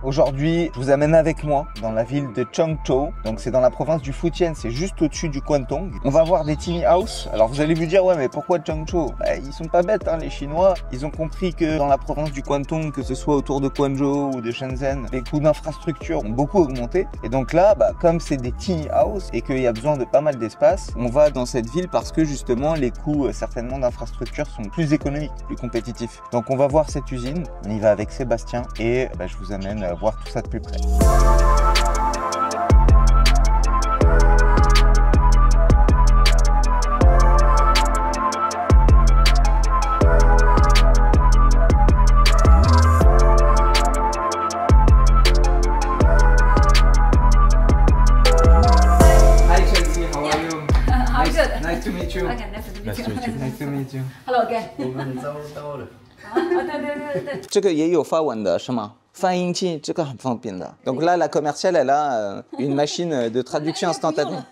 Aujourd'hui, je vous amène avec moi dans la ville de Chongzhou. Donc c'est dans la province du Fujian, c'est juste au-dessus du Guangdong. On va voir des tiny houses. Alors vous allez vous dire, ouais mais pourquoi Chongzhou? Ils sont pas bêtes hein, les Chinois. Ils ont compris que dans la province du Guangdong, que ce soit autour de Guangzhou ou de Shenzhen, les coûts d'infrastructure ont beaucoup augmenté. Et donc là, comme c'est des tiny houses et qu'il y a besoin de pas mal d'espace, on va dans cette ville parce que justement les coûts certainement d'infrastructure sont plus économiques, plus compétitifs. Donc on va voir cette usine, on y va avec Sébastien et je vous amène voir tout ça de plus près. Hi Chelsea, how are you? I'm good. Nice to meet you. Okay, nice to meet you. Nice to meet you. Hello again. 我们招到了。对。这个也有发文的是吗？翻译器这个很方便的。Donc là, la commerciale, elle a une machine de traduction instantanée.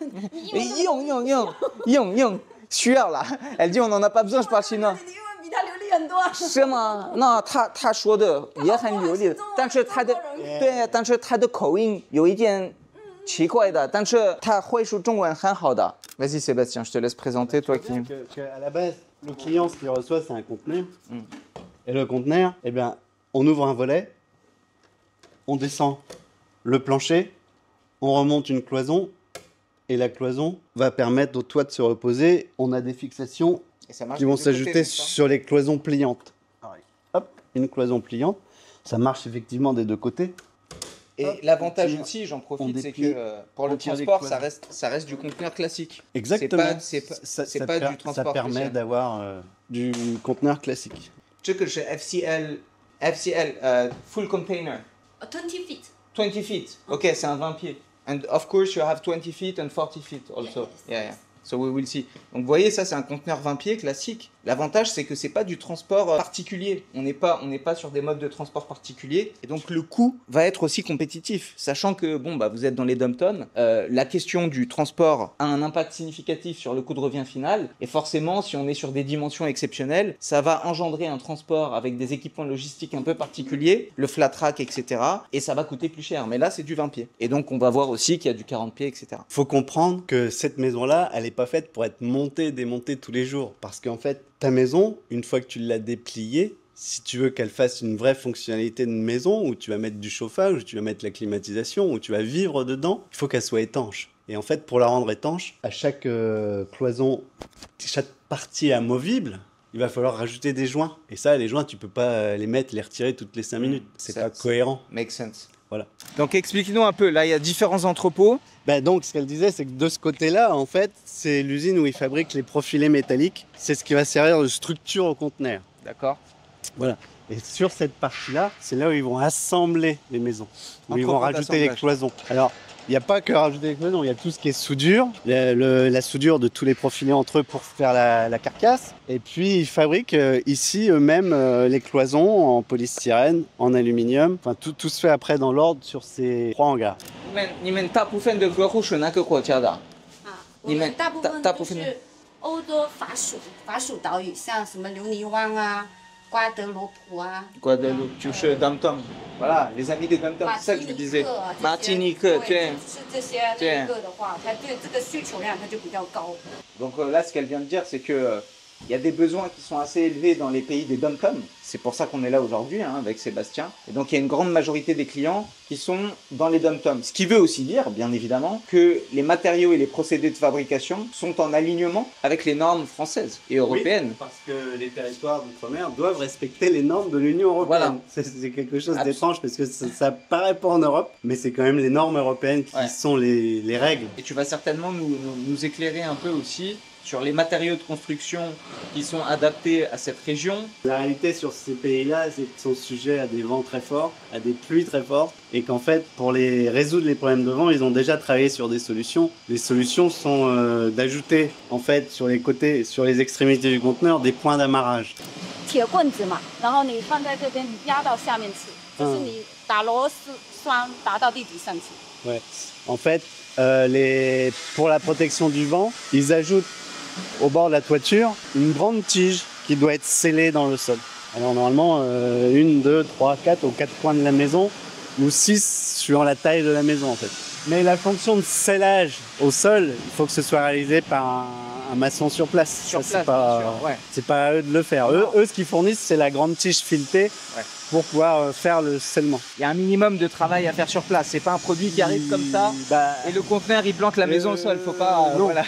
用，需要啦。Elle dit on n'en a pas besoin, je parle chinois. 你英文比他流利很多。是吗？那他说的也很流利，但是他的对，但是他的口音有一点奇怪的，但是他会说中文很好的。Vas-y Sébastien, je te laisse présenter, toi qui. À la base, le client, ce qu'il reçoit, c'est un conteneur. Et le conteneur, eh bien, on ouvre un volet, on descend le plancher, on remonte une cloison, et la cloison va permettre au toit de se reposer. On a des fixations qui vont s'ajouter sur les cloisons pliantes. Pareil. Hop, une cloison pliante. Ça marche effectivement des deux côtés. Et l'avantage aussi, j'en profite, c'est que pour le transport, ça reste du conteneur classique. Exactement. C'est pas du transport. Ça permet d'avoir du conteneur classique. 这个是 FCL full container. 20 feet. 20 feet. Ok, c'est un 20 pieds. And of course, you have 20 feet and 40 feet also. Yeah. So we will see. Donc vous voyez, ça c'est un conteneur 20 pieds classique. L'avantage c'est que c'est pas du transport particulier. On n'est pas sur des modes de transport particuliers. Et donc le coût va être aussi compétitif. Sachant que vous êtes dans les dom-toms, la question du transport a un impact significatif sur le coût de revient final. Et forcément, si on est sur des dimensions exceptionnelles, ça va engendrer un transport avec des équipements logistiques un peu particuliers, le flat rack, etc. Et ça va coûter plus cher. Mais là c'est du 20 pieds. Et donc on va voir aussi qu'il y a du 40 pieds, etc. Faut comprendre que cette maison-là, elle est pas faite pour être montée, démontée tous les jours. Parce qu'en fait, ta maison, une fois que tu l'as dépliée, si tu veux qu'elle fasse une vraie fonctionnalité de maison, où tu vas mettre du chauffage, où tu vas mettre la climatisation, où tu vas vivre dedans, il faut qu'elle soit étanche. Et en fait, pour la rendre étanche, à chaque cloison, chaque partie amovible, il va falloir rajouter des joints. Et ça, les joints, tu peux pas les mettre, les retirer toutes les 5 minutes. C'est pas cohérent. Make sense. Voilà. Donc explique-nous un peu, là il y a différents entrepôts. Donc ce qu'elle disait, c'est que de ce côté-là, en fait, c'est l'usine où ils fabriquent les profilés métalliques. C'est ce qui va servir de structure au conteneur. D'accord. Voilà. Et sur cette partie-là, c'est là où ils vont assembler les maisons, où ils vont rajouter les cloisons. Alors, il n'y a pas que rajouter les cloisons, il y a tout ce qui est soudure, la soudure de tous les profilés entre eux pour faire la carcasse. Et puis, ils fabriquent ici eux-mêmes les cloisons en polystyrène, en aluminium. Enfin, tout se fait après dans l'ordre sur ces 3 hangars. 你们大部分的客户是哪个国家的？我们大部分都是欧洲法属岛屿，像什么留尼湾啊、瓜德罗普啊。瓜德罗就是 dom-tom. Voilà, les amis de dom-tom, c'est ça que je me disais. Martinique, 对，是这些那一个的话，它对这个需求量它就比较高。Donc là, ce qu'elle vient de dire, c'est que il y a des besoins qui sont assez élevés dans les pays des dom-tom. C'est pour ça qu'on est là aujourd'hui avec Sébastien. Et donc il y a une grande majorité des clients qui sont dans les dom-tom. Ce qui veut aussi dire, bien évidemment, que les matériaux et les procédés de fabrication sont en alignement avec les normes françaises et européennes. Oui, parce que les territoires d'outre-mer doivent respecter les normes de l'Union européenne. Voilà. C'est quelque chose d'étrange parce que ça paraît pas en Europe, mais c'est quand même les normes européennes qui sont les règles. Et tu vas certainement nous éclairer un peu aussi sur les matériaux de construction qui sont adaptés à cette région. La réalité sur ces pays-là, c'est qu'ils sont sujets à des vents très forts, à des pluies très fortes, et qu'en fait, pour résoudre les problèmes de vent, ils ont déjà travaillé sur des solutions. Les solutions sont d'ajouter, en fait, sur les côtés, sur les extrémités du conteneur, des points d'amarrage. 铁棍子嘛，然后你放在这边，你压到下面去，就是你打螺丝栓打到地底上去。Ouais. En fait, pour la protection du vent, ils ajoutent au bord de la toiture une grande tige qui doit être scellée dans le sol. Alors normalement, 1, 2, 3, 4 aux 4 coins de la maison, ou 6 suivant la taille de la maison en fait. Mais la fonction de scellage au sol, il faut que ce soit réalisé par un maçon sur place. C'est pas à eux de le faire. Eux, ce qu'ils fournissent, c'est la grande tige filetée pour pouvoir faire le scellement. Il y a un minimum de travail à faire sur place. C'est pas un produit qui arrive comme ça et le conteneur il plante la maison au sol. Faut pas. Non. Voilà.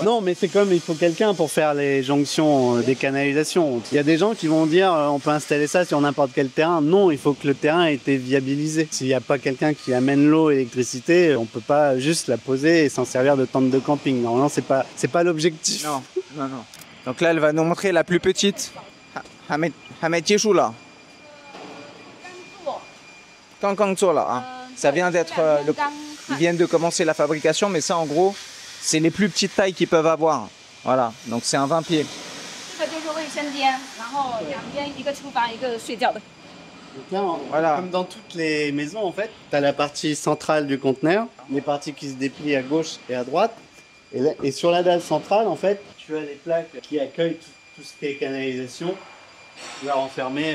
Non, mais c'est comme il faut quelqu'un pour faire les jonctions des canalisations. Il y a des gens qui vont dire on peut installer ça sur n'importe quel terrain. Non, il faut que le terrain ait été viabilisé. S'il n'y a pas quelqu'un qui amène l'eau et l'électricité, on peut pas juste la poser et s'en servir de tente de camping. Normalement, c'est pas l'objectif. Non. Donc là, elle va nous montrer la plus petite. Hamed Tieshou là. Ça vient d'être. Ils viennent de commencer la fabrication, mais ça en gros, c'est les plus petites tailles qu'ils peuvent avoir. Voilà, donc c'est un 20 pieds. Voilà. Comme dans toutes les maisons en fait, tu as la partie centrale du conteneur, les parties qui se déplient à gauche et à droite. Et sur la dalle centrale, en fait, tu as les plaques qui accueillent tout ce qui est canalisation. Tu vas renfermer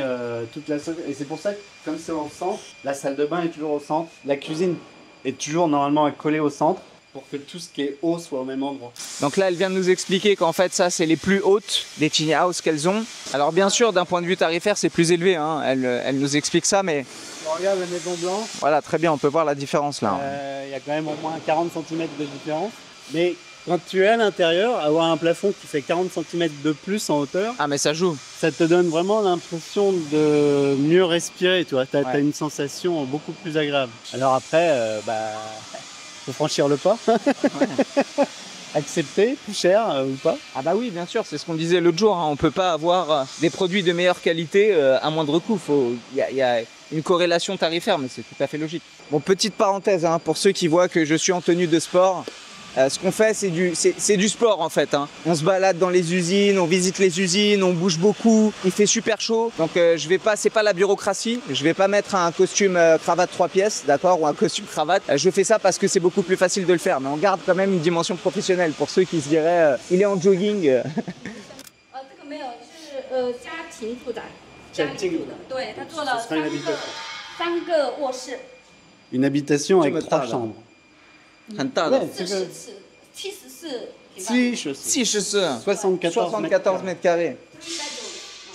toute la salle. Et c'est pour ça que, comme c'est au centre, la salle de bain est toujours au centre. La cuisine est toujours normalement accolée au centre pour que tout ce qui est haut soit au même endroit. Donc là, elle vient de nous expliquer qu'en fait, ça, c'est les plus hautes des tiny houses qu'elles ont. Alors bien sûr, d'un point de vue tarifaire, c'est plus élevé. Hein. Elle nous explique ça, mais... On regarde la maison blanche. Voilà, très bien, on peut voir la différence là. Il y a quand même au moins 40 cm de différence. Mais quand tu es à l'intérieur, avoir un plafond qui fait 40 cm de plus en hauteur... Ah mais ça joue. Ça te donne vraiment l'impression de mieux respirer, tu vois. T'as une sensation beaucoup plus agréable. Alors après, faut franchir le pas. Accepter, plus cher ou pas. Ah bah oui, bien sûr, c'est ce qu'on disait l'autre jour. Hein. On peut pas avoir des produits de meilleure qualité à moindre coût. Il y a une corrélation tarifaire, mais c'est tout à fait logique. Bon, petite parenthèse, hein, pour ceux qui voient que je suis en tenue de sport. Ce qu'on fait, c'est du sport en fait. Hein. On se balade dans les usines, on visite les usines, on bouge beaucoup. Il fait super chaud, donc je vais pas. C'est pas la bureaucratie. Je vais pas mettre un costume cravate 3 pièces, d'accord, ou un costume cravate. Je fais ça parce que c'est beaucoup plus facile de le faire. Mais on garde quand même une dimension professionnelle pour ceux qui se diraient, il est en jogging. Une habitation avec 3 chambres. 很大的 74 mètres carrés.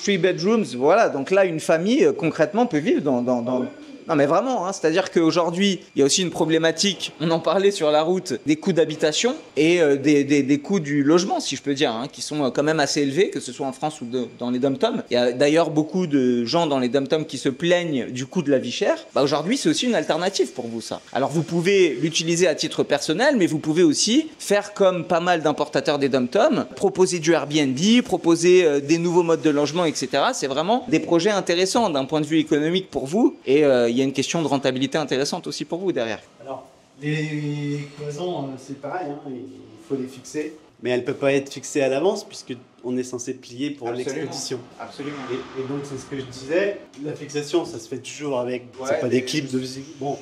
3 bedrooms, voilà. Donc là, une famille, concrètement, peut vivre dans... Non mais vraiment, hein, c'est-à-dire qu'aujourd'hui, il y a aussi une problématique, on en parlait sur la route, des coûts d'habitation et des coûts du logement, si je peux dire, hein, qui sont quand même assez élevés, que ce soit en France ou dans les dom-toms. Il y a d'ailleurs beaucoup de gens dans les dom-toms qui se plaignent du coût de la vie chère. Aujourd'hui, c'est aussi une alternative pour vous, ça. Alors vous pouvez l'utiliser à titre personnel, mais vous pouvez aussi faire comme pas mal d'importateurs des dom-toms, proposer du Airbnb, proposer des nouveaux modes de logement, etc. C'est vraiment des projets intéressants d'un point de vue économique pour vous et il y a une question de rentabilité intéressante aussi pour vous derrière. Alors, les cloisons, c'est pareil, hein, il faut les fixer, mais elles ne peuvent pas être fixées à l'avance puisqu'on est censé plier pour l'expédition. Absolument. Et donc, c'est ce que je disais, la fixation, ça se fait toujours avec, c'est pas des clips de musique. Bon,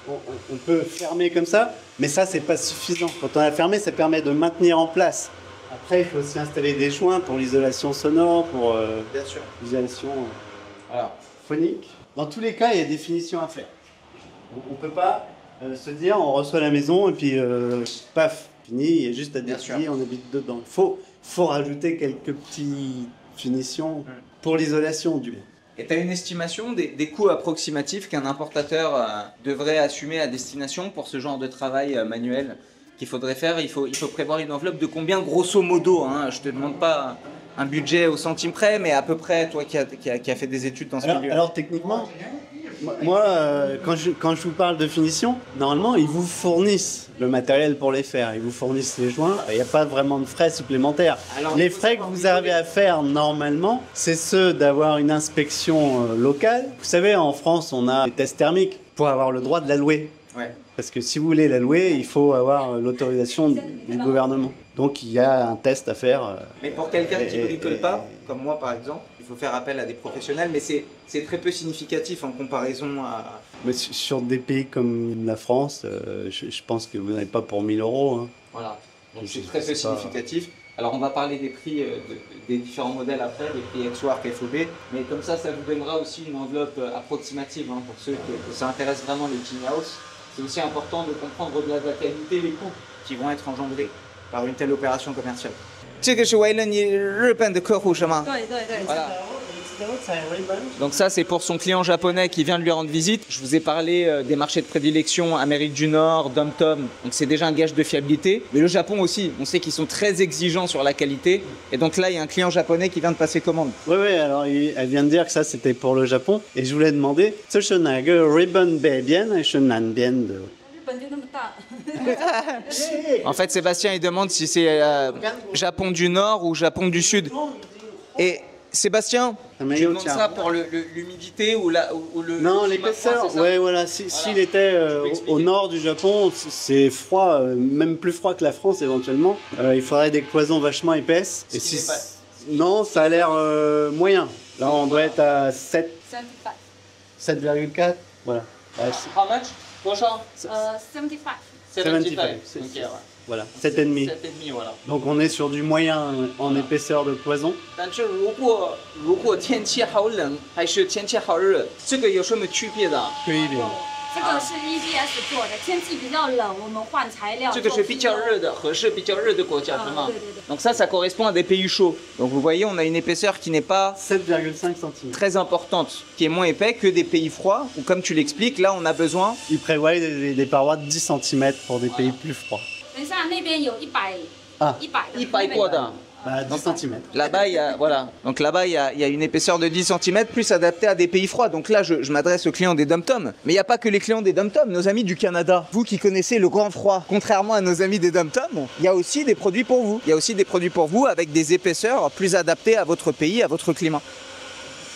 on peut fermer comme ça, mais ça, c'est pas suffisant. Quand on a fermé, ça permet de maintenir en place. Après, il faut aussi installer des joints pour l'isolation sonore, pour l'isolation phonique. Dans tous les cas, il y a des finitions à faire. On ne peut pas se dire, on reçoit la maison et puis paf, fini, il y a juste à déplier, on habite dedans. Il faut rajouter quelques petites finitions pour l'isolation du coup. Et tu as une estimation des coûts approximatifs qu'un importateur devrait assumer à destination pour ce genre de travail manuel qu'il faudrait faire? Il faut prévoir une enveloppe de combien, grosso modo, hein, je ne te demande pas un budget au centime près, mais à peu près, toi qui a fait des études dans ce milieu. Alors techniquement, moi, quand je vous parle de finition, normalement, ils vous fournissent le matériel pour les faire. Ils vous fournissent les joints. Il n'y a pas vraiment de frais supplémentaires. Alors, les frais que vous avez à faire normalement, c'est ceux d'avoir une inspection locale. Vous savez, en France, on a des tests thermiques pour avoir le droit de la louer. Ouais. Parce que si vous voulez la louer, il faut avoir l'autorisation du gouvernement. Donc il y a un test à faire. Mais pour quelqu'un qui ne bricole pas, comme moi par exemple, il faut faire appel à des professionnels, mais c'est très peu significatif en comparaison à... Mais sur des pays comme la France, je pense que vous n'avez pas pour 1 000 €. Hein. Voilà, donc c'est très peu significatif. Alors on va parler des prix des différents modèles après, des prix X-Work, FOB, mais comme ça vous donnera aussi une enveloppe approximative hein, pour ceux que ça intéresse vraiment les tiny house. C'est aussi important de comprendre au-delà de la qualité les coûts qui vont être engendrés par une telle opération commerciale. 这个是为了你日本的客户是吗？对对对。 Voilà. Donc ça c'est pour son client japonais qui vient de lui rendre visite. Je vous ai parlé des marchés de prédilection, Amérique du Nord, Dom-Tom, donc c'est déjà un gage de fiabilité. Mais le Japon aussi, on sait qu'ils sont très exigeants sur la qualité. Et donc là il y a un client japonais qui vient de passer commande. Oui, alors elle vient de dire que ça c'était pour le Japon. Et je voulais demander, ce Shonage Ribbon Bien et Shonan Bien de... En fait Sébastien il demande si c'est Japon du Nord ou Japon du Sud. Et Sébastien, tu demandes ça pour l'humidité ou le... Non, l'épaisseur, ouais, voilà. S'il était au nord du Japon, c'est froid, même plus froid que la France éventuellement. Il faudrait des cloisons vachement épaisses. Et si... Non, ça a l'air moyen. Là, on doit être à 7,4. Voilà. How much? 多少? 75. 75. Okay, voilà, 7,5. 7,5 voilà. Donc on est sur du moyen en épaisseur de cloison. 但是如果天气好冷还是天气好热，这个有什么区别的？可以bien. 这个是 EBS 做的，天气比较冷，我们换材料。这个是比较热的，合适比较热的国家，是吗？对对对。 Donc ça correspond à des pays chauds. Donc vous voyez, on a une épaisseur qui n'est pas 7,5 cm. très importante, qui est moins épais que des pays froids, où comme tu l'expliques, là on a besoin... Il prévoit des parois de 10 cm pour des pays plus froids. 等一下，那边有100过的。 Bah, 10 cm. Là-bas, il y a, voilà. Donc là-bas, il y a une épaisseur de 10 cm, plus adaptée à des pays froids. Donc là, je m'adresse aux clients des Dom-Tom. Mais il n'y a pas que les clients des Dom-Tom, nos amis du Canada. Vous qui connaissez le grand froid, contrairement à nos amis des Dom-Tom, il y a aussi des produits pour vous. Il y a aussi des produits pour vous avec des épaisseurs plus adaptées à votre pays, à votre climat.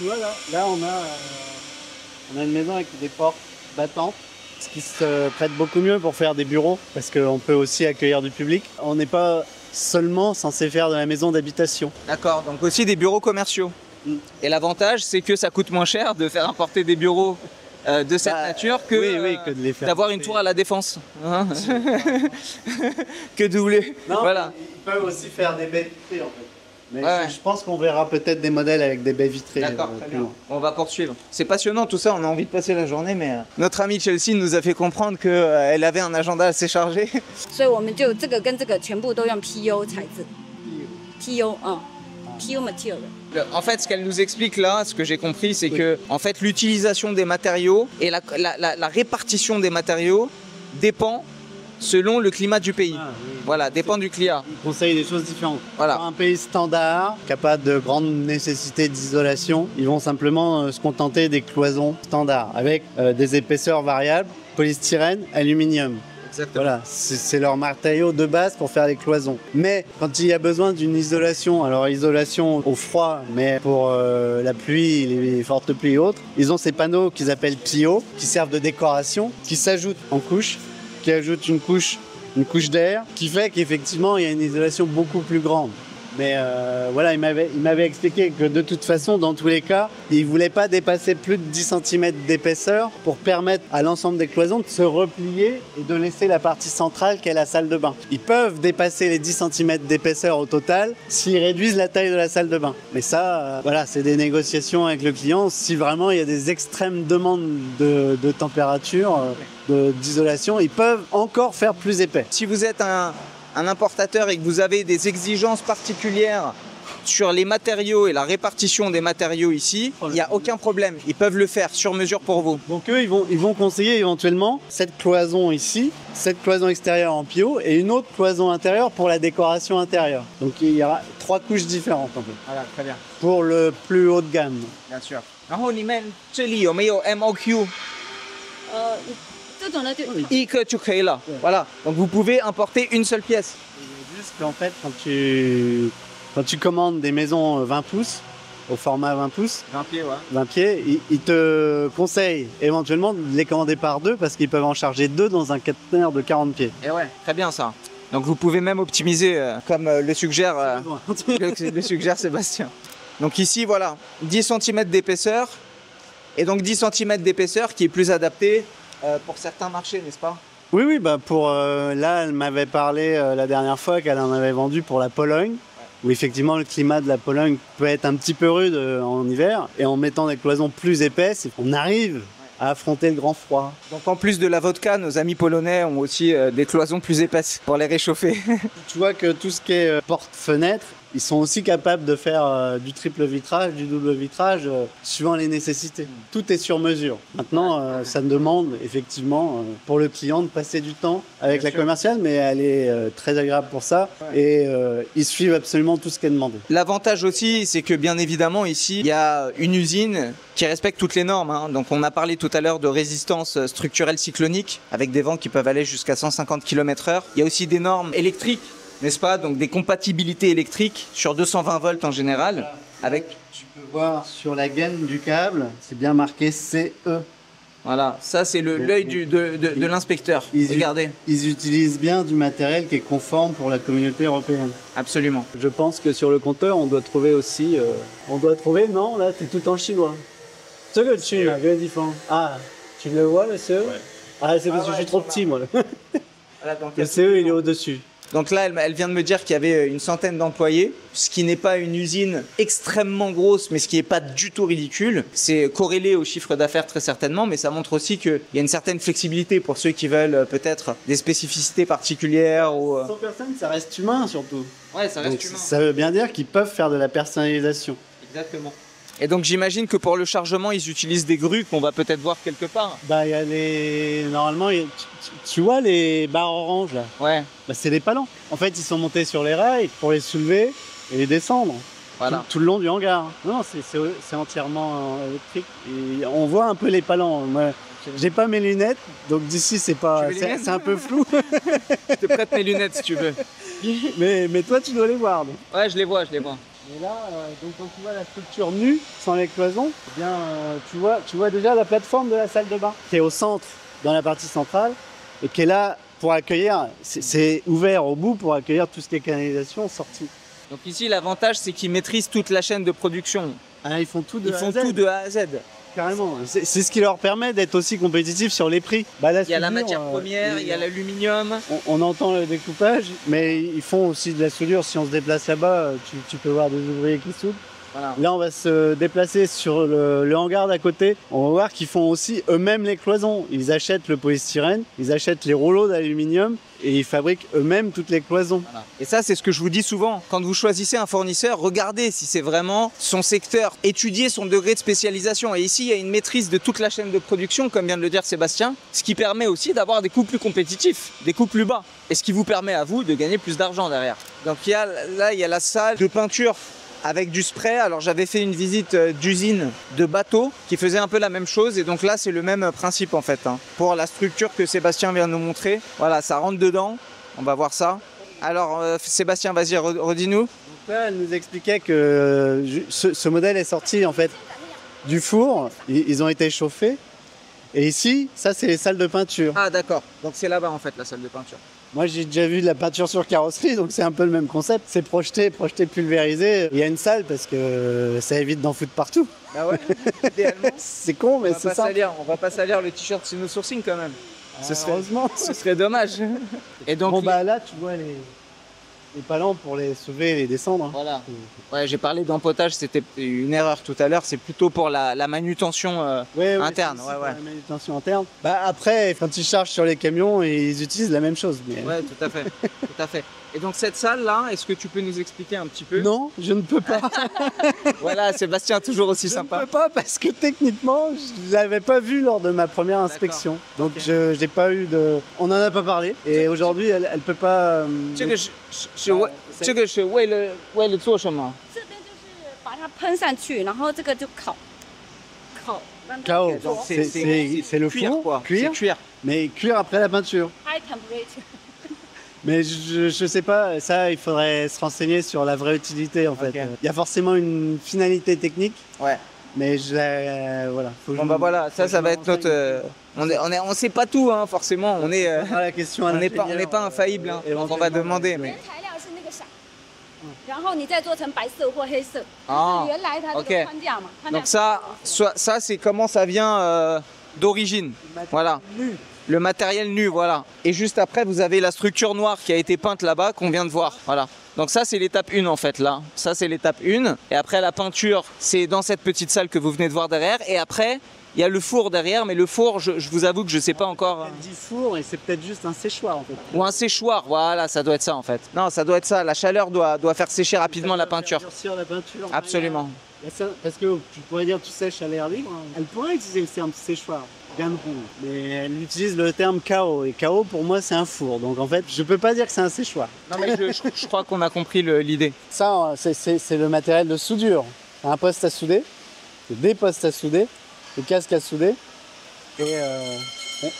Voilà, là on a une maison avec des portes battantes. Ce qui se prête beaucoup mieux pour faire des bureaux, parce qu'on peut aussi accueillir du public. On n'est pas seulement censé faire de la maison d'habitation. D'accord, donc aussi des bureaux commerciaux. Et l'avantage, c'est que ça coûte moins cher de faire importer des bureaux de cette nature que, d'avoir une tour à la Défense. Hein que doubler. Non, voilà. Ils peuvent aussi faire des baies vitrées en fait. Mais je pense qu'on verra peut-être des modèles avec des baies vitrées. D'accord, très bien. On va poursuivre. C'est passionnant tout ça, on a envie de passer la journée, mais notre amie Chelsea nous a fait comprendre qu'elle avait un agenda assez chargé. 所以我们就这个跟这个全部都用 PU 材质。PU PU material. En fait, ce qu'elle nous explique là, ce que j'ai compris, c'est que en fait, l'utilisation des matériaux et la répartition des matériaux dépend selon le climat du pays. Ah, oui. Voilà, dépend du climat. Ils conseillent des choses différentes. Voilà. Pour un pays standard, qui n'a pas de grande nécessité d'isolation, ils vont simplement se contenter des cloisons standards, avec des épaisseurs variables, polystyrène, aluminium. Exactement. Voilà, c'est leur matériau de base pour faire les cloisons. Mais quand il y a besoin d'une isolation, alors isolation au froid, mais pour la pluie, les fortes pluies et autres, ils ont ces panneaux qu'ils appellent PIO, qui servent de décoration, qui s'ajoutent en couche, qui ajoute une couche d'air, qui fait qu'effectivement il y a une isolation beaucoup plus grande. Mais voilà, il m'avait expliqué que de toute façon, dans tous les cas, il ne voulait pas dépasser plus de 10 cm d'épaisseur pour permettre à l'ensemble des cloisons de se replier et de laisser la partie centrale qui est la salle de bain. Ils peuvent dépasser les 10 cm d'épaisseur au total s'ils réduisent la taille de la salle de bain. Mais ça, voilà, c'est des négociations avec le client. Si vraiment il y a des extrêmes demandes de température, d'isolation, ils peuvent encore faire plus épais. Si vous êtes un importateur et que vous avez des exigences particulières sur les matériaux et la répartition des matériaux ici, il n'y a aucun problème. Ils peuvent le faire sur mesure pour vous. Donc eux, ils vont conseiller éventuellement cette cloison ici, cette cloison extérieure en PIO et une autre cloison intérieure pour la décoration intérieure. Donc il y aura 3 couches différentes en fait. Voilà, très bien. Pour le plus haut de gamme. Bien sûr. 然后你们这里有没有 MOQ 这种呢就一个就可以了。Voilà. Donc vous pouvez importer une seule pièce. Juste qu'en fait, quand tu commandes des maisons 20 pouces, au format 20 pouces, 20 pieds, ouais. 20 pieds, ils te conseillent éventuellement de les commander par deux parce qu'ils peuvent en charger deux dans un conteneur de 40 pieds. Et ouais, très bien ça. Donc vous pouvez même optimiser comme le suggère Sébastien. Donc ici, voilà, 10 cm d'épaisseur. Et donc 10 cm d'épaisseur qui est plus adapté pour certains marchés, n'est-ce pas? Oui, bah là, elle m'avait parlé la dernière fois qu'elle en avait vendu pour la Pologne. où effectivement le climat de la Pologne peut être un petit peu rude en hiver, et en mettant des cloisons plus épaisses, on arrive à affronter le grand froid. Donc en plus de la vodka, nos amis polonais ont aussi des cloisons plus épaisses pour les réchauffer. Tu vois que tout ce qui est porte-fenêtre, ils sont aussi capables de faire du triple vitrage, du double vitrage, suivant les nécessités. Tout est sur mesure. Maintenant, ça demande effectivement pour le client de passer du temps avec la commerciale, mais elle est très agréable pour ça. Ouais. Et ils suivent absolument tout ce qui est demandé. L'avantage aussi, c'est que bien évidemment ici, il y a une usine qui respecte toutes les normes. Hein. Donc on a parlé tout à l'heure de résistance structurelle cyclonique, avec des vents qui peuvent aller jusqu'à 150 km/h. Il y a aussi des normes électriques, n'est-ce pas? Donc des compatibilités électriques sur 220 volts en général. Voilà. Avec... Tu peux voir sur la gaine du câble, c'est bien marqué CE. Voilà, ça c'est l'œil de l'inspecteur. Regardez. Ils utilisent bien du matériel qui est conforme pour la communauté européenne. Absolument. Je pense que sur le compteur, on doit trouver aussi... non, là c'est tout en chinois. Ce que tu là, ah, tu le vois le CE? Ouais. Ah, c'est parce que je suis trop petit moi. Voilà, donc, le CE il est au-dessus. Donc là, elle vient de me dire qu'il y avait une centaine d'employés, ce qui n'est pas une usine extrêmement grosse, mais ce qui n'est pas du tout ridicule. C'est corrélé au chiffre d'affaires très certainement, mais ça montre aussi qu'il y a une certaine flexibilité pour ceux qui veulent peut-être des spécificités particulières. 100 personnes, ça reste humain surtout. Ouais, ça reste donc, humain. Ça veut bien dire qu'ils peuvent faire de la personnalisation. Exactement. Et donc j'imagine que pour le chargement, ils utilisent des grues qu'on va peut-être voir quelque part. Bah il y a les... Normalement, tu vois les barres oranges là? Ouais. Bah c'est des palans. En fait, ils sont montés sur les rails pour les soulever et les descendre. Voilà. Tout le long du hangar. Non, c'est entièrement électrique. Et on voit un peu les palans. Moi, j'ai pas mes lunettes, donc d'ici c'est un peu flou. Je te prête mes lunettes si tu veux. mais toi tu dois les voir. Donc. Ouais, je les vois. Et là, donc quand tu vois la structure nue, sans les cloisons, eh bien, tu vois déjà la plateforme de la salle de bain, qui est au centre, dans la partie centrale, et qui est là pour accueillir, c'est ouvert au bout pour accueillir tout ce qui est canalisation sortie. Donc ici, l'avantage, c'est qu'ils maîtrisent toute la chaîne de production. Ah, ils font tout de A à Z. Carrément. C'est ce qui leur permet d'être aussi compétitifs sur les prix. Bah, il y a la matière première, il y a l'aluminium. On entend le découpage, mais ils font aussi de la soudure. Si on se déplace là-bas, tu peux voir des ouvriers qui soudent. Voilà. Là, on va se déplacer sur le hangar d'à côté. On va voir qu'ils font aussi eux-mêmes les cloisons. Ils achètent le polystyrène, ils achètent les rouleaux d'aluminium et ils fabriquent eux-mêmes toutes les cloisons. Voilà. Et ça, c'est ce que je vous dis souvent. Quand vous choisissez un fournisseur, regardez si c'est vraiment son secteur, étudiez son degré de spécialisation. Et ici, il y a une maîtrise de toute la chaîne de production, comme vient de le dire Sébastien, ce qui permet aussi d'avoir des coûts plus compétitifs, des coûts plus bas. Et ce qui vous permet à vous de gagner plus d'argent derrière. Donc il y a la salle de peinture avec du spray. Alors j'avais fait une visite d'usine de bateau qui faisait un peu la même chose, et donc là c'est le même principe en fait, hein. Pour la structure que Sébastien vient de nous montrer, voilà, ça rentre dedans, on va voir ça. Alors Sébastien, vas-y, redis-nous. Donc là, elle nous expliquait que ce modèle est sorti en fait du four, ils ont été chauffés, et ici, ça c'est les salles de peinture. Ah d'accord, donc c'est là-bas en fait la salle de peinture. Moi, j'ai déjà vu de la peinture sur carrosserie, donc c'est un peu le même concept. C'est projeté, pulvérisé. Il y a une salle parce que ça évite d'en foutre partout. Bah ouais, idéalement. C'est con, mais c'est ça. On va pas salir le t-shirt Sino Sourcing quand même. Heureusement. Ce serait dommage. Et donc, bon, bah là, tu vois les palans pour les soulever et les descendre. Hein. Voilà. Ouais, j'ai parlé d'empotage, c'était une erreur tout à l'heure. C'est plutôt pour la manutention interne. Ouais. La manutention interne. Bah après, quand ils chargent sur les camions, ils utilisent la même chose. Mais... Ouais, tout à fait. Tout à fait. Et donc cette salle-là, est-ce que tu peux nous expliquer un petit peu? Non, je ne peux pas. Voilà, Sébastien, toujours aussi sympa. Je ne peux pas parce que techniquement, je ne l'avais pas vu lors de ma première inspection. Donc je n'ai pas eu de... On n'en a pas parlé. Et aujourd'hui, elle ne peut pas... 这个是为了做什么？这边就是把它喷上去，然后这个就烤，让它 Kao, 着。 c'est le cuir, four, quoi. cuir, mais cuire après la peinture. High temperature. Mais je sais pas, ça il faudrait se renseigner sur la vraie utilité en fait. Il y a forcément une finalité technique. Ouais. Mais voilà. Bon bah voilà, ça va être notre. On sait pas tout hein, forcément. On est. La question on n'est pas infaillible. Hein, donc on va demander. Mais... Ah, ok. Donc ça c'est comment ça vient d'origine. Voilà. Le matériel nu, voilà. Et juste après, vous avez la structure noire qui a été peinte là-bas, qu'on vient de voir. Voilà. Donc ça c'est l'étape 1 en fait là. Ça c'est l'étape 1. Et après la peinture, c'est dans cette petite salle que vous venez de voir derrière. Et après, il y a le four derrière, mais le four, je vous avoue que je sais pas encore. Elle dit four et c'est peut-être juste un séchoir en fait. Ou un séchoir, voilà, ça doit être ça en fait. Non, ça doit être ça. La chaleur doit faire sécher rapidement la peinture. Durcir la peinture. Absolument. Parce que tu pourrais dire tu sèches à l'air libre. Elle pourrait utiliser le terme séchoir, bien rond, mais elle utilise le terme KO. Et KO pour moi c'est un four. Donc en fait, je peux pas dire que c'est un séchoir. Non mais je crois qu'on a compris l'idée. Ça, c'est le matériel de soudure. Un poste à souder, des postes à souder, des casques à souder. Et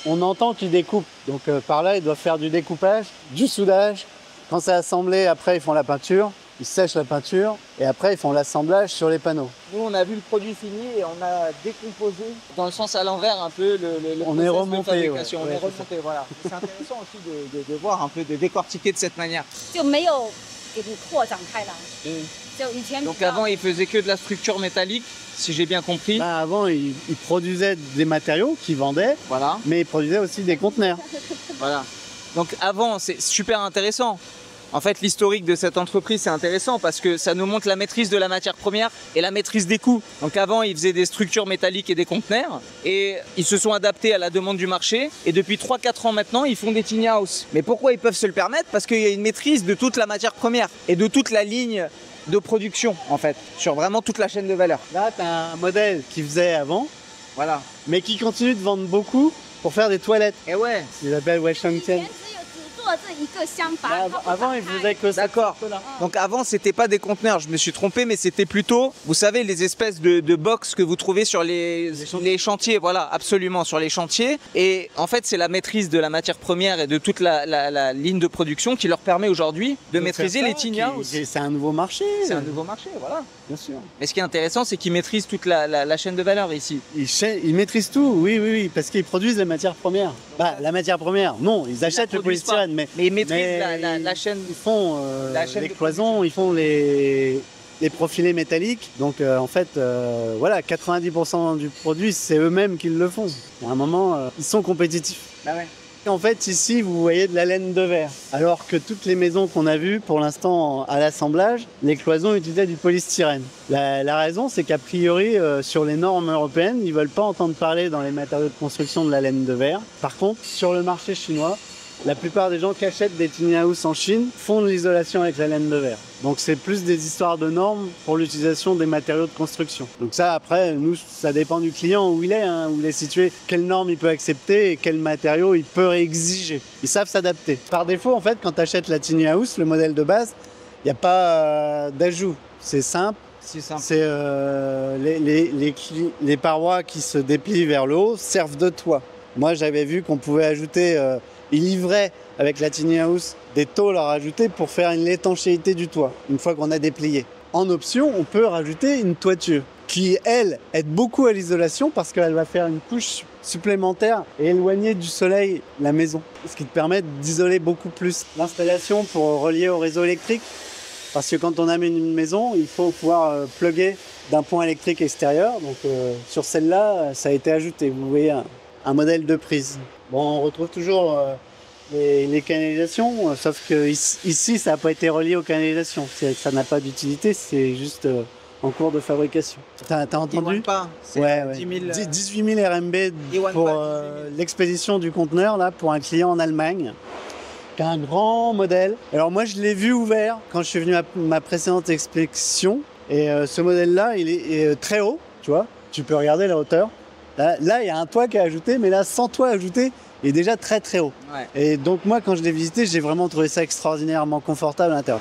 on entend qu'ils découpent. Donc par là, ils doivent faire du découpage, du soudage. Quand c'est assemblé, après ils font la peinture. Ils sèchent la peinture et après ils font l'assemblage sur les panneaux. Nous on a vu le produit fini et on a décomposé dans le sens à l'envers un peu le on est remonté, on est remonté, voilà. C'est intéressant aussi de voir un peu, de décortiquer de cette manière. Donc avant ils faisaient que de la structure métallique, si j'ai bien compris. Bah, avant ils produisaient des matériaux qu'ils vendaient, voilà. Mais ils produisaient aussi des conteneurs. Voilà. Donc avant c'est super intéressant. En fait, l'historique de cette entreprise, c'est intéressant parce que ça nous montre la maîtrise de la matière première et la maîtrise des coûts. Donc avant, ils faisaient des structures métalliques et des conteneurs et ils se sont adaptés à la demande du marché. Et depuis 3-4 ans maintenant, ils font des tiny house. Mais pourquoi ils peuvent se le permettre? Parce qu'il y a une maîtrise de toute la matière première et de toute la ligne de production, en fait, sur vraiment toute la chaîne de valeur. Là, tu as un modèle qui faisait avant, voilà, mais qui continue de vendre beaucoup pour faire des toilettes. Et ouais. Ils l'appellent Washington. Avant, ils faisaient que ça. D'accord. Donc avant, c'était pas des conteneurs, je me suis trompé, mais c'était plutôt, vous savez, les espèces de box que vous trouvez sur les chantiers. Voilà, absolument, sur les chantiers. Et en fait, c'est la maîtrise de la matière première et de toute la ligne de production qui leur permet aujourd'hui de maîtriser les tiny house. C'est un nouveau marché. C'est un nouveau marché, voilà. Bien sûr. Mais ce qui est intéressant, c'est qu'ils maîtrisent toute la chaîne de valeur ici. Ils maîtrisent tout, oui, parce qu'ils produisent la matière première. Bah, la matière première, non, ils achètent le polystyrène, mais ils maîtrisent la chaîne. Ils font les cloisons, ils font les profilés métalliques. Donc en fait, voilà, 90% du produit, c'est eux-mêmes qui le font. À un moment, ils sont compétitifs. Bah ouais. En fait, ici, vous voyez de la laine de verre. Alors que toutes les maisons qu'on a vues, pour l'instant, à l'assemblage, les cloisons utilisaient du polystyrène. La raison, c'est qu'a priori, sur les normes européennes, ils ne veulent pas entendre parler dans les matériaux de construction de la laine de verre. Par contre, sur le marché chinois, la plupart des gens qui achètent des tiny house en Chine font de l'isolation avec la laine de verre. Donc c'est plus des histoires de normes pour l'utilisation des matériaux de construction. Donc ça, après, nous, ça dépend du client où il est situé, quelles normes il peut accepter et quels matériaux il peut exiger. Ils savent s'adapter. Par défaut, en fait, quand tu achètes la tiny house, le modèle de base, il n'y a pas d'ajout. C'est simple. C'est les parois qui se déplient vers le haut servent de toit. Moi, j'avais vu qu'on pouvait ajouter... ils livraient avec la tiny house des tôles à rajouter pour faire l'étanchéité du toit, une fois qu'on a déplié. En option, on peut rajouter une toiture qui, elle, aide beaucoup à l'isolation parce qu'elle va faire une couche supplémentaire et éloigner du soleil la maison, ce qui te permet d'isoler beaucoup plus. L'installation pour relier au réseau électrique, parce que quand on amène une maison, il faut pouvoir plugger d'un point électrique extérieur. Donc sur celle-là, ça a été ajouté. Vous voyez un modèle de prise. Bon, on retrouve toujours les canalisations, sauf que ici, ça n'a pas été relié aux canalisations. Ça n'a pas d'utilité, c'est juste en cours de fabrication. T'as entendu? Pas. Ouais. 18 000 RMB pour l'expédition du conteneur là, pour un client en Allemagne. Qui a un grand modèle. Alors moi, je l'ai vu ouvert quand je suis venu à ma précédente expédition. Et ce modèle-là, il est très haut, tu vois. Tu peux regarder la hauteur. Là, il y a un toit qui est ajouté, mais là, sans toit ajouté, il est déjà très très haut. Ouais. Et donc moi, quand je l'ai visité, j'ai vraiment trouvé ça extraordinairement confortable à l'intérieur.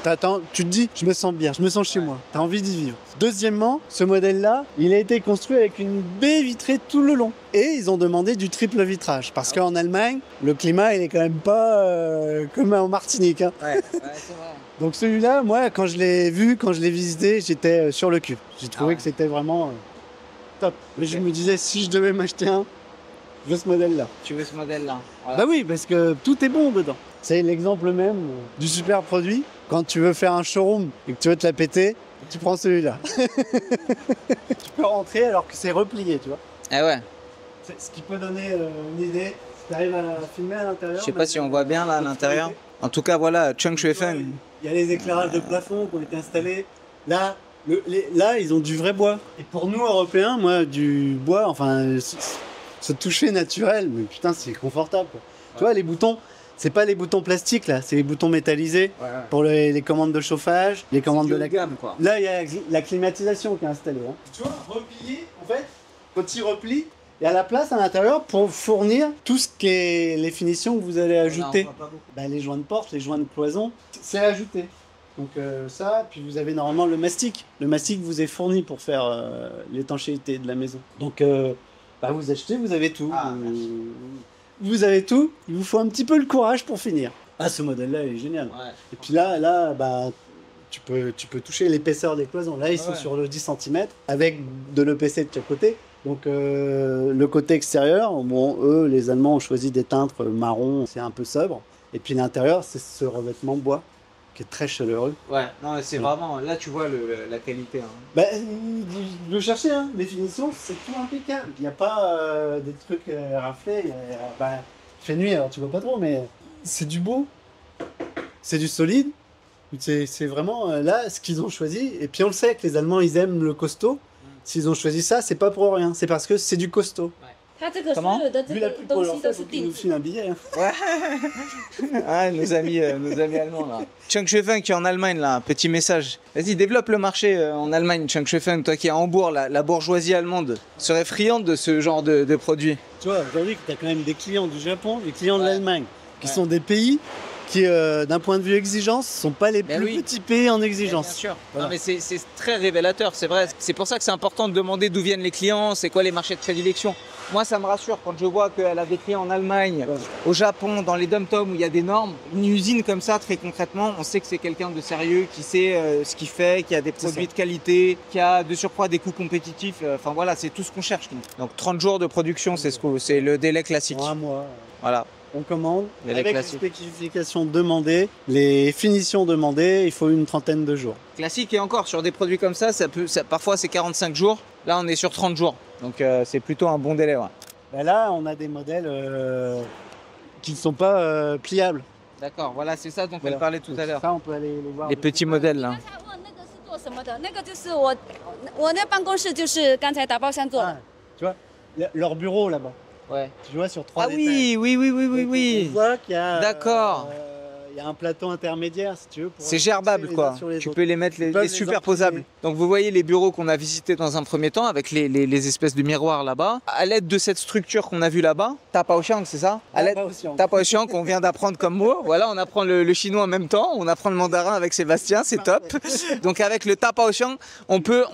Tu te dis, je me sens bien, je me sens chez moi. Tu as envie d'y vivre. Deuxièmement, ce modèle-là, il a été construit avec une baie vitrée tout le long. Et ils ont demandé du triple vitrage. Parce qu'en Allemagne, le climat, il est quand même pas comme en Martinique. Hein. Ouais, c'est vrai. Donc celui-là, moi, quand je l'ai vu, quand je l'ai visité, j'étais sur le cul. J'ai trouvé que c'était vraiment... top. Mais je me disais, si je devais m'acheter un, je veux ce modèle-là. Tu veux ce modèle-là? Voilà. Bah oui, parce que tout est bon dedans. C'est l'exemple même du super produit. Quand tu veux faire un showroom et que tu veux te la péter, tu prends celui-là. Tu peux rentrer alors que c'est replié, tu vois. Ah ouais. Ce qui peut donner une idée. Tu arrives à filmer à l'intérieur. Je sais pas si on voit bien là à l'intérieur. En tout cas, voilà, Cheng Shuifeng. Il y a les éclairages de plafond qui ont été installés. Là, là, ils ont du vrai bois. Et pour nous, Européens, moi, du bois, enfin, ce toucher naturel, mais putain, c'est confortable, quoi. Tu vois, les boutons, c'est pas les boutons plastiques, là, c'est les boutons métallisés pour les commandes de chauffage, les commandes de la gamme, quoi. Là, il y a la climatisation qui est installée. Hein. Tu vois, replié, en fait, quand il replie, il y a la place à l'intérieur pour fournir tout ce qui est les finitions que vous allez ajouter. Ben, les joints de porte, les joints de cloison, c'est ajouté. Donc ça, puis vous avez normalement le mastic. Le mastic vous est fourni pour faire l'étanchéité de la maison. Donc bah, vous achetez, vous avez tout. Vous avez tout, il vous faut un petit peu le courage pour finir. Ah, ce modèle-là, il est génial. Ouais. Et puis là bah, tu peux toucher l'épaisseur des cloisons. Là, ils sont sur le 10 cm avec de l'EPC de chaque côté. Donc le côté extérieur, bon, eux, les Allemands ont choisi des teintes marron, c'est un peu sobre. Et puis l'intérieur, c'est ce revêtement bois qui est très chaleureux. Ouais, non, c'est vraiment, là tu vois la qualité. Hein. Bah, je cherchais, hein. Les finitions, c'est tout impeccable. Il n'y a pas des trucs raflés. Bah, il fait nuit, alors tu vois pas trop, mais c'est du beau, c'est du solide. C'est vraiment là ce qu'ils ont choisi. Et puis on le sait que les Allemands, ils aiment le costaud. S'ils ont choisi ça, c'est pas pour rien, c'est parce que c'est du costaud. Comment? Vu la pub pour leur faire, faut qu'ils nous filent un billet. Hein. Ouais. Ah, nos amis allemands là. Cheng Shuifeng qui est en Allemagne là, un petit message. Vas-y, développe le marché en Allemagne, Cheng Shuifeng, toi qui es à Hambourg, la bourgeoisie allemande serait friande de ce genre de produits. Tu vois, aujourd'hui, tu as quand même des clients du Japon, des clients de l'Allemagne, qui sont des pays qui, d'un point de vue exigence, sont pas les plus petits pays en exigence. Bien sûr. Voilà. Non, mais c'est très révélateur, c'est vrai. C'est pour ça que c'est important de demander d'où viennent les clients, c'est quoi les marchés de prédilection. Moi, ça me rassure quand je vois qu'elle a des clients en Allemagne, au Japon, dans les dom-toms où il y a des normes. Une usine comme ça, très concrètement, on sait que c'est quelqu'un de sérieux, qui sait ce qu'il fait, qui a des produits de qualité, qui a de surcroît des coûts compétitifs. Enfin voilà, c'est tout ce qu'on cherche. Donc 30 jours de production, c'est le délai classique. Un mois. Voilà. On commande, avec les spécifications demandées, les finitions demandées, il faut une 30aine de jours. Classique, et encore, sur des produits comme ça, parfois c'est 45 jours. Là, on est sur 30 jours. Donc c'est plutôt un bon délai. Ouais. Ben là, on a des modèles qui ne sont pas pliables. D'accord, voilà, c'est ça dont elle parlait tout à l'heure. Ça, on peut aller les voir. Les petits modèles, là. Tu vois, leur bureau là-bas. Ouais. Tu vois, sur 3 étages. Oui. On voit qu'il y a... D'accord. Il y a un plateau intermédiaire, si tu veux. C'est gerbable, quoi. Tu peux les mettre, les superposables. Donc vous voyez les bureaux qu'on a visités dans un premier temps, avec les espèces de miroirs là-bas. À l'aide de cette structure qu'on a vue là-bas, Tapaoxiang, c'est ça? Tapaoxiang, qu'on vient d'apprendre comme mot. Voilà, on apprend le chinois en même temps, on apprend le mandarin avec Sébastien, c'est top. Donc avec le Tapaoxiang, on peut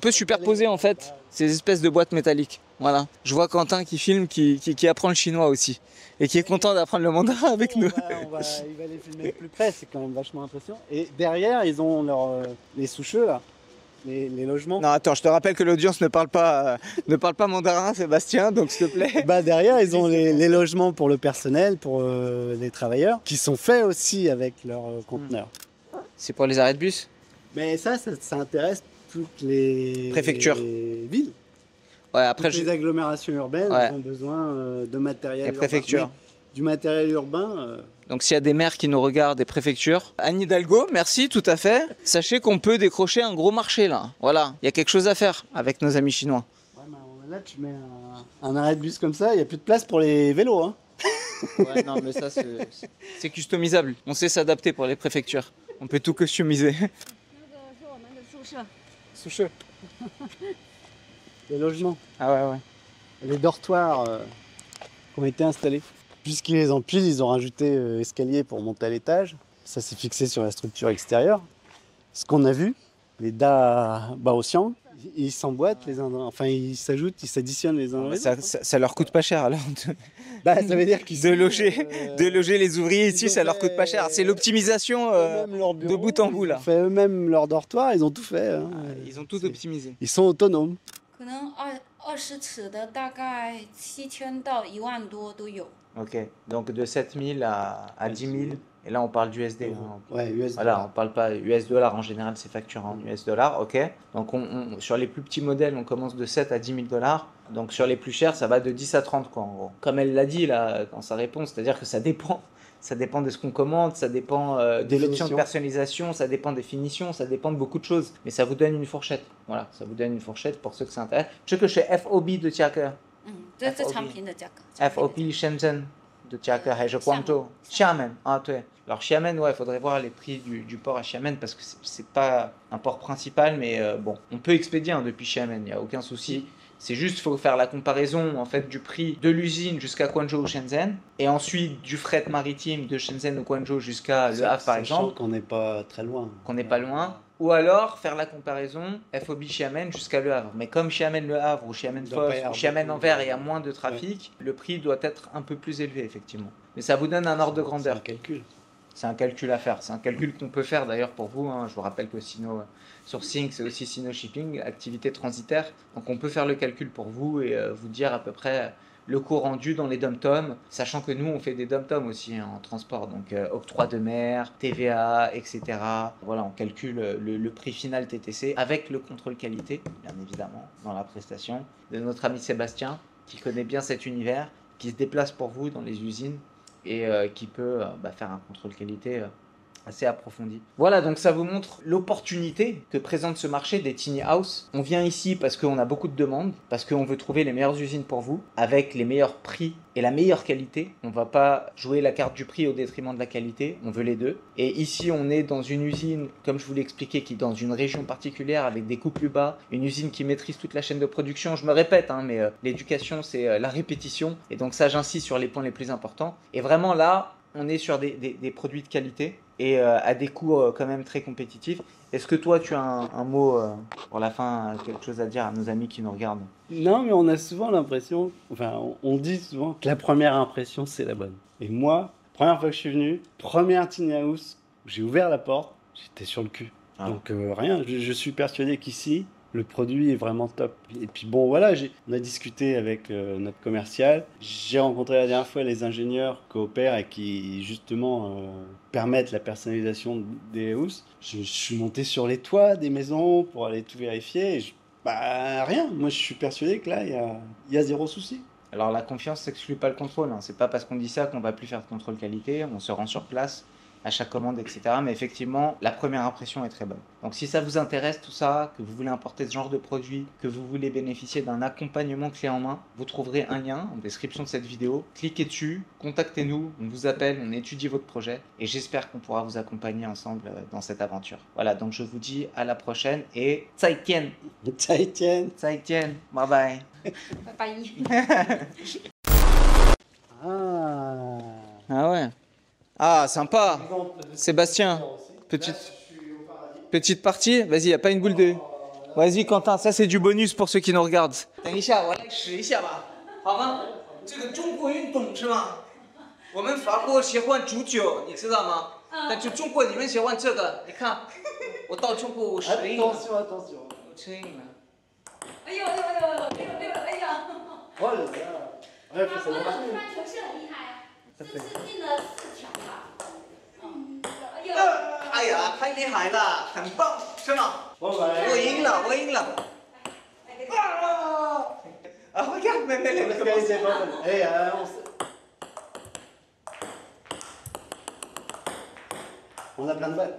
superposer en fait ces espèces de boîtes métalliques. Voilà. Je vois Quentin qui filme, qui apprend le chinois aussi. Et qui est content d'apprendre le mandarin avec nous. Il va les filmer de plus près, c'est quand même vachement impressionnant. Et derrière, ils ont les soucheux, là, les logements. Non, attends, je te rappelle que l'audience ne parle pas mandarin, Sébastien, donc s'il te plaît. Bah, derrière, ils ont les logements pour le personnel, pour les travailleurs, qui sont faits aussi avec leurs conteneurs. C'est pour les arrêts de bus? Mais ça intéresse toutes les préfectures, les villes. Ouais, après les agglomérations urbaines ont besoin de matériel urbain. Préfectures. Du matériel urbain. Donc s'il y a des maires qui nous regardent, des préfectures. Anne Hidalgo, merci, tout à fait. Sachez qu'on peut décrocher un gros marché là. Voilà, il y a quelque chose à faire avec nos amis chinois. Ouais, là, tu mets un arrêt de bus comme ça, il n'y a plus de place pour les vélos. Hein. Ouais, non, mais ça, c'est customisable. On sait s'adapter pour les préfectures. On peut tout customiser. Soucheux. Les logements. Ah ouais. Les dortoirs qui ont été installés. Puisqu'ils les empilent, ils ont rajouté escalier pour monter à l'étage. Ça s'est fixé sur la structure extérieure. Ce qu'on a vu, les Baoxiang, ils s'emboîtent les uns dans... Enfin, ils s'ajoutent, ils s'additionnent les uns dans les autres. Ça leur coûte pas cher alors. Ça veut dire qu'ils de loger les ouvriers ici, ça leur coûte pas cher. C'est l'optimisation de bout en bout là. Ils ont fait eux-mêmes leur dortoir, ils ont tout fait. Hein. Ils ont tout optimisé. Ils sont autonomes. 20尺的大概7000到1万多都有。 Ok, donc de 7000 à 10 000, et là on parle d'USD. Hein. Ouais, US. Voilà, on parle pas US dollars en général, c'est facturé en US dollars, ok. Donc sur les plus petits modèles, on commence de 7 à 10 000 dollars. Donc sur les plus chers, ça va de 10 à 30 quoi en gros. Comme elle l'a dit là dans sa réponse, c'est-à-dire que ça dépend. Ça dépend de ce qu'on commande, ça dépend de l'option de personnalisation, ça dépend des finitions, ça dépend de beaucoup de choses. Mais ça vous donne une fourchette. Voilà, ça vous donne une fourchette pour ceux que ça intéresse. Je sais que chez FOB de Tiaker. FOB Shenzhen de Tiaker, et je Guangzhou. Xiamen. Ah, ouais. Alors Xiamen, ouais, il faudrait voir les prix du port à Xiamen parce que c'est pas un port principal, mais bon, on peut expédier depuis Xiamen, il n'y a aucun souci. C'est juste qu'il faut faire la comparaison en fait du prix de l'usine jusqu'à Guangzhou ou Shenzhen et ensuite du fret maritime de Shenzhen ou Guangzhou jusqu'à Le Havre par exemple. Qu'on n'est pas très loin. Qu'on n'est pas loin. Ou alors faire la comparaison FOB Xiamen jusqu'à Le Havre. Mais comme Xiamen Le Havre ou Xiamen Fosse ou Xiamen Anvers, il y a moins de trafic, le prix doit être un peu plus élevé effectivement. Mais ça vous donne un ordre de grandeur. C'est un calcul. C'est un calcul à faire. C'est un calcul qu'on peut faire d'ailleurs pour vous. Hein. Je vous rappelle que Sino Sourcing, c'est aussi Sino Shipping, activité transitaire. Donc on peut faire le calcul pour vous et vous dire à peu près le coût rendu dans les dom-toms, sachant que nous on fait des dom-toms aussi hein, en transport. Donc octroi de mer, TVA, etc. Voilà, on calcule le prix final TTC avec le contrôle qualité, bien évidemment, dans la prestation de notre ami Sébastien, qui connaît bien cet univers, qui se déplace pour vous dans les usines et qui peut faire un contrôle qualité assez approfondi. Voilà, donc ça vous montre l'opportunité que présente ce marché des tiny house. On vient ici parce qu'on a beaucoup de demandes, parce qu'on veut trouver les meilleures usines pour vous, avec les meilleurs prix et la meilleure qualité. On ne va pas jouer la carte du prix au détriment de la qualité, on veut les deux. Et ici, on est dans une usine, comme je vous l'ai expliqué, qui est dans une région particulière, avec des coûts plus bas, une usine qui maîtrise toute la chaîne de production. Je me répète, hein, mais l'éducation, c'est la répétition. Et donc ça, j'insiste sur les points les plus importants. Et vraiment là, on est sur des produits de qualité et à des coûts quand même très compétitifs. Est-ce que toi, tu as un mot pour la fin, quelque chose à dire à nos amis qui nous regardent? Non, mais on a souvent l'impression, enfin, on dit souvent que la première impression, c'est la bonne. Et moi, première fois que je suis venu, première tiny house, j'ai ouvert la porte, j'étais sur le cul. Ah. Donc rien, je suis persuadé qu'ici, le produit est vraiment top. Et puis bon, voilà, on a discuté avec notre commercial. J'ai rencontré la dernière fois les ingénieurs qui opèrent et qui, justement, permettent la personnalisation des housses. Je suis monté sur les toits des maisons pour aller tout vérifier. Et rien. Moi, je suis persuadé que là, il y a zéro souci. Alors, la confiance n'exclut pas le contrôle. Hein. C'est pas parce qu'on dit ça qu'on va plus faire de contrôle qualité. On se rend sur place à chaque commande, etc. Mais effectivement, la première impression est très bonne. Donc si ça vous intéresse tout ça, que vous voulez importer ce genre de produit, que vous voulez bénéficier d'un accompagnement clé en main, vous trouverez un lien en description de cette vidéo. Cliquez dessus, contactez-nous, on vous appelle, on étudie votre projet et j'espère qu'on pourra vous accompagner ensemble dans cette aventure. Voilà, donc je vous dis à la prochaine et 再见. 再见. 再见. Bye bye. Bye bye. Ah ouais. Ah, sympa. Sébastien, petite partie. Vas-y, il n'y a pas une boule de... Vas-y, Quentin, ça c'est du bonus pour ceux qui nous regardent.哎呀，太厉害了，很棒，是吗？我赢了，我赢了。啊，regarde, même elle est commencée. On a plein de balles.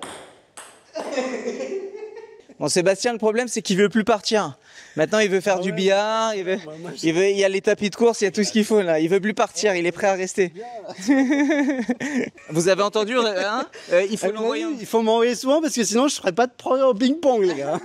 Bon, Sébastien, le problème, c'est qu'il veut plus partir. Maintenant, il veut faire du billard, il y a les tapis de course, il y a tout ce qu'il faut là. Il veut plus partir, il est prêt à rester. Vous avez entendu, hein? Il faut l'envoyer. Il faut m'envoyer souvent parce que sinon, je ne ferai pas de progrès au ping-pong, les gars.